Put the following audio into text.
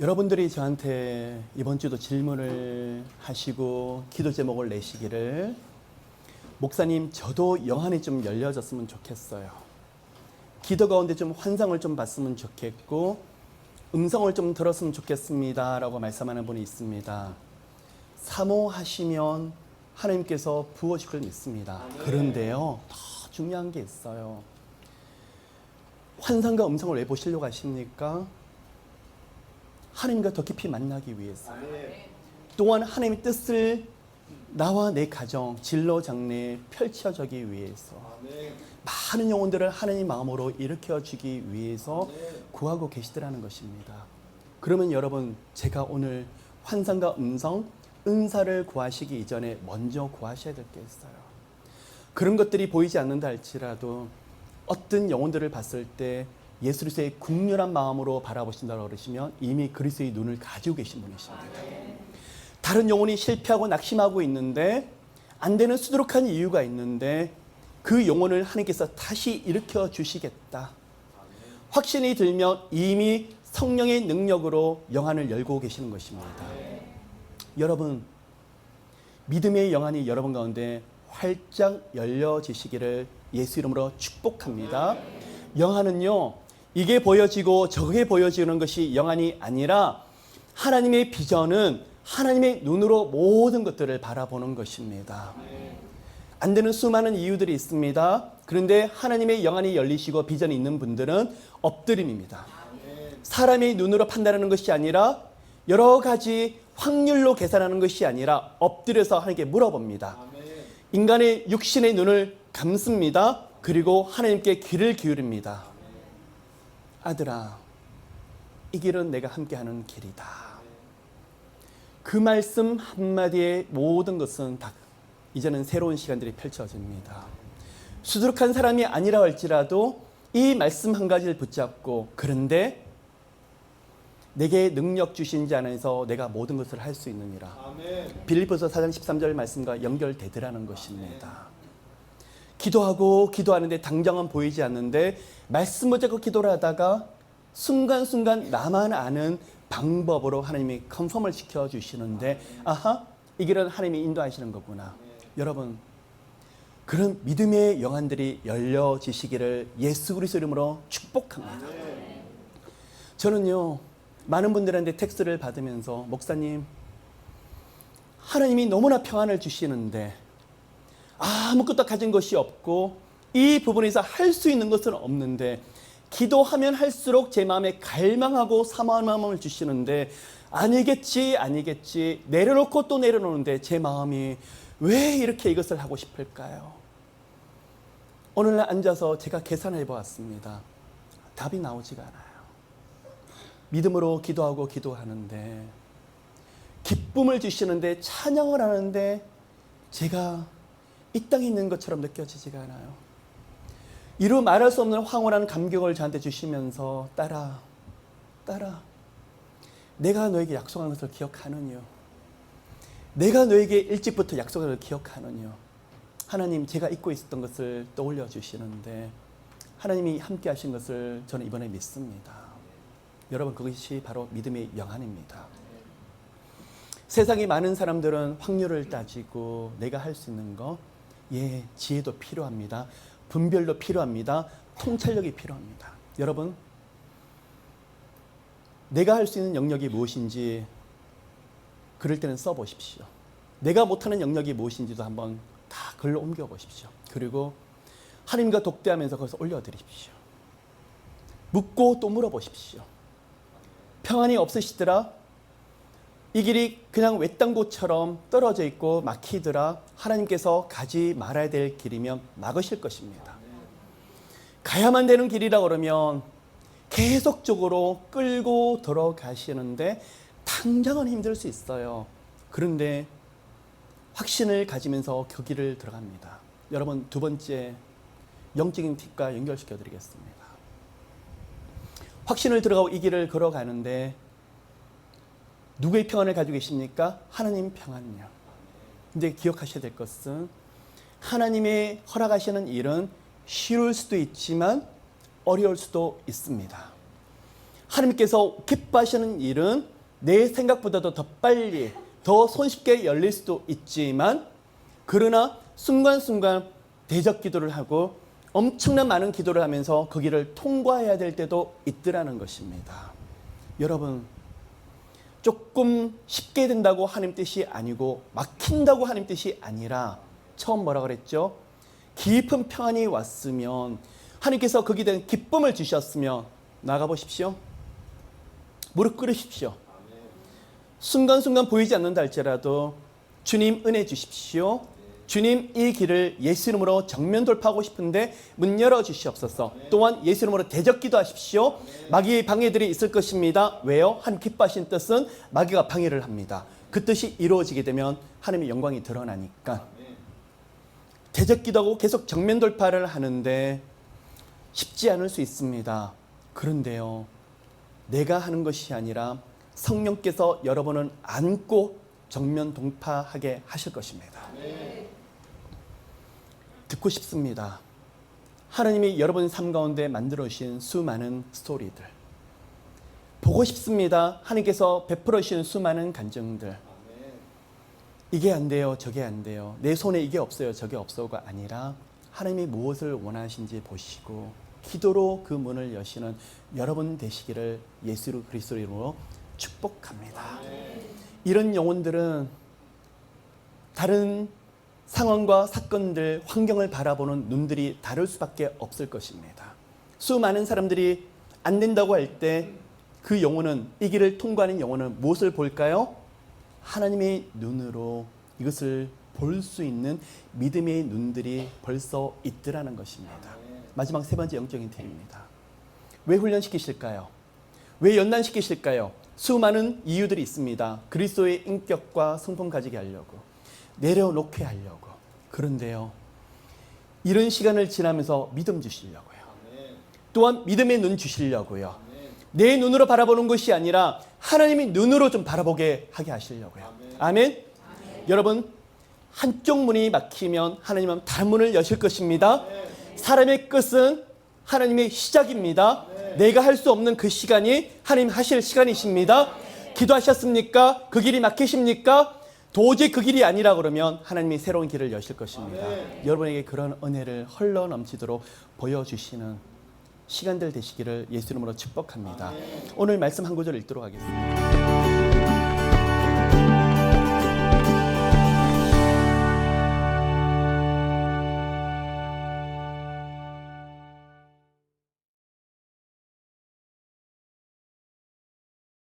여러분들이 저한테 이번 주도 질문을 하시고 기도 제목을 내시기를, 목사님 저도 영안이 좀 열려졌으면 좋겠어요. 기도 가운데 좀 환상을 좀 봤으면 좋겠고 음성을 좀 들었으면 좋겠습니다 라고 말씀하는 분이 있습니다. 사모하시면 하나님께서 부어주실 걸 믿습니다. 그런데요, 더 중요한 게 있어요. 환상과 음성을 왜 보시려고 하십니까? 하나님과 더 깊이 만나기 위해서. 또한 하나님의 뜻을 나와 내 가정, 진로 장래에 펼쳐주기 위해서. 많은 영혼들을 하나님 마음으로 일으켜주기 위해서 구하고 계시더라는 것입니다. 그러면 여러분, 제가 오늘 환상과 음성, 은사를 구하시기 이전에 먼저 구하셔야 될 게 있어요. 그런 것들이 보이지 않는다 할지라도 어떤 영혼들을 봤을 때 예수 그리스도의 국률한 마음으로 바라보신다고 그러시면 이미 그리스도의 눈을 가지고 계신 분이십니다. 다른 영혼이 실패하고 낙심하고 있는데 안 되는 수두룩한 이유가 있는데 그 영혼을 하나님께서 다시 일으켜 주시겠다. 확신이 들면 이미 성령의 능력으로 영안을 열고 계시는 것입니다. 여러분, 믿음의 영안이 여러분 가운데 활짝 열려지시기를 예수 이름으로 축복합니다. 영안은요, 이게 보여지고 저게 보여지는 것이 영안이 아니라 하나님의 비전은 하나님의 눈으로 모든 것들을 바라보는 것입니다. 안 되는 수많은 이유들이 있습니다. 그런데 하나님의 영안이 열리시고 비전이 있는 분들은 엎드림입니다. 사람의 눈으로 판단하는 것이 아니라 여러 가지 확률로 계산하는 것이 아니라 엎드려서 하나님께 물어봅니다. 인간의 육신의 눈을 감습니다. 그리고 하나님께 귀를 기울입니다. 아들아, 이 길은 내가 함께하는 길이다. 그 말씀 한마디에 모든 것은 다 이제는 새로운 시간들이 펼쳐집니다. 수두룩한 사람이 아니라 할지라도 이 말씀 한 가지를 붙잡고, 그런데 내게 능력 주신 자 안에서 내가 모든 것을 할 수 있느니라. 빌립보서 4장 13절 말씀과 연결되더라는 것입니다. 기도하고 기도하는데 당장은 보이지 않는데 말씀 붙잡고 기도를 하다가 순간순간 나만 아는 방법으로 하나님이 컨펌을 시켜주시는데, 아하, 이 길은 하나님이 인도하시는 거구나. 여러분, 그런 믿음의 영안들이 열려지시기를 예수 그리스도 이름으로 축복합니다. 저는요, 많은 분들한테 텍스트를 받으면서, 목사님, 하나님이 너무나 평안을 주시는데 아무것도 가진 것이 없고 이 부분에서 할 수 있는 것은 없는데 기도하면 할수록 제 마음에 갈망하고 사모하는 마음을 주시는데 아니겠지 내려놓고 또 내려놓는데 제 마음이 왜 이렇게 이것을 하고 싶을까요? 오늘날 앉아서 제가 계산해 보았습니다. 답이 나오지가 않아요. 믿음으로 기도하고 기도하는데 기쁨을 주시는데 찬양을 하는데 제가 이 땅에 있는 것처럼 느껴지지가 않아요. 이루 말할 수 없는 황홀한 감격을 저한테 주시면서 딸아, 내가 너에게 약속한 것을 기억하느뇨. 내가 너에게 일찍부터 약속한 것을 기억하느뇨. 하나님, 제가 잊고 있었던 것을 떠올려 주시는데 하나님이 함께 하신 것을 저는 이번에 믿습니다. 여러분, 그것이 바로 믿음의 영안입니다. 세상에 많은 사람들은 확률을 따지고 내가 할 수 있는 거, 지혜도 필요합니다. 분별도 필요합니다. 통찰력이 필요합니다. 여러분, 내가 할 수 있는 영역이 무엇인지 그럴 때는 써보십시오. 내가 못하는 영역이 무엇인지도 한번 다 글로 옮겨보십시오. 그리고 하나님과 독대하면서 거기서 올려드리십시오. 묻고 또 물어보십시오. 평안이 없으시더라? 이 길이 그냥 외딴 곳처럼 떨어져 있고 막히더라? 하나님께서 가지 말아야 될 길이면 막으실 것입니다. 가야만 되는 길이라 그러면 계속적으로 끌고 들어가시는데 당장은 힘들 수 있어요. 그런데 확신을 가지면서 그 길을 들어갑니다. 여러분, 두 번째 영적인 팁과 연결시켜 드리겠습니다. 확신을 들어가고 이 길을 걸어가는데 누구의 평안을 가지고 계십니까? 하나님 평안이요. 근데 기억하셔야 될 것은 하나님의 허락하시는 일은 쉬울 수도 있지만 어려울 수도 있습니다. 하나님께서 기뻐하시는 일은 내 생각보다도 더 빨리, 더 손쉽게 열릴 수도 있지만, 그러나 순간순간 대적 기도를 하고 엄청난 많은 기도를 하면서 그 길을 통과해야 될 때도 있더라는 것입니다. 여러분, 조금 쉽게 된다고 하나님 뜻이 아니고 막힌다고 하나님 뜻이 아니라, 처음 뭐라 그랬죠? 깊은 평안이 왔으면, 하나님께서 거기에 대한 기쁨을 주셨으면 나가보십시오. 무릎 꿇으십시오. 순간순간 보이지 않는다 할지라도 주님 은혜 주십시오. 주님 이 길을 예수 이름으로 정면 돌파하고 싶은데 문 열어주시옵소서. 또한 예수 이름으로 대적 기도하십시오. 마귀의 방해들이 있을 것입니다. 왜요? 하나님 기뻐하신 뜻은 마귀가 방해를 합니다. 그 뜻이 이루어지게 되면 하나님의 영광이 드러나니까. 대적 기도하고 계속 정면 돌파를 하는데 쉽지 않을 수 있습니다. 그런데요, 내가 하는 것이 아니라 성령께서 여러분을 안고 정면 돌파하게 하실 것입니다. 듣고 싶습니다. 하나님이 여러분 삶 가운데 만들어 주신 수많은 스토리들, 보고 싶습니다. 하나님께서 베풀어 주신 수많은 간증들. 이게 안 돼요, 저게 안 돼요, 내 손에 이게 없어요, 저게 없어가 아니라 하나님이 무엇을 원하신지 보시고 기도로 그 문을 여시는 여러분 되시기를 예수 그리스도 이름으로 축복합니다. 이런 영혼들은 다른 상황과 사건들, 환경을 바라보는 눈들이 다를 수밖에 없을 것입니다. 수많은 사람들이 안 된다고 할 때 그 영혼은, 이 길을 통과하는 영혼은 무엇을 볼까요? 하나님의 눈으로 이것을 볼 수 있는 믿음의 눈들이 벌써 있더라는 것입니다. 마지막 세 번째 영적인 팁입니다. 왜 훈련시키실까요? 왜 연단시키실까요? 수많은 이유들이 있습니다. 그리스도의 인격과 성품 가지게 하려고, 내려놓게 하려고. 그런데요, 이런 시간을 지나면서 믿음 주시려고요. 또한 믿음의 눈 주시려고요. 내 눈으로 바라보는 것이 아니라 하나님의 눈으로 좀 바라보게 하게 하시려고요. 아멘. 여러분, 한쪽 문이 막히면 하나님은 다른 문을 여실 것입니다. 사람의 끝은 하나님의 시작입니다. 내가 할 수 없는 그 시간이 하나님 하실 시간이십니다. 기도하셨습니까? 그 길이 막히십니까? 도저히 그 길이 아니라 그러면 하나님이 새로운 길을 여실 것입니다. 여러분에게 그런 은혜를 흘러 넘치도록 보여주시는 시간들 되시기를 예수 이름으로 축복합니다. 오늘 말씀 한 구절 읽도록 하겠습니다.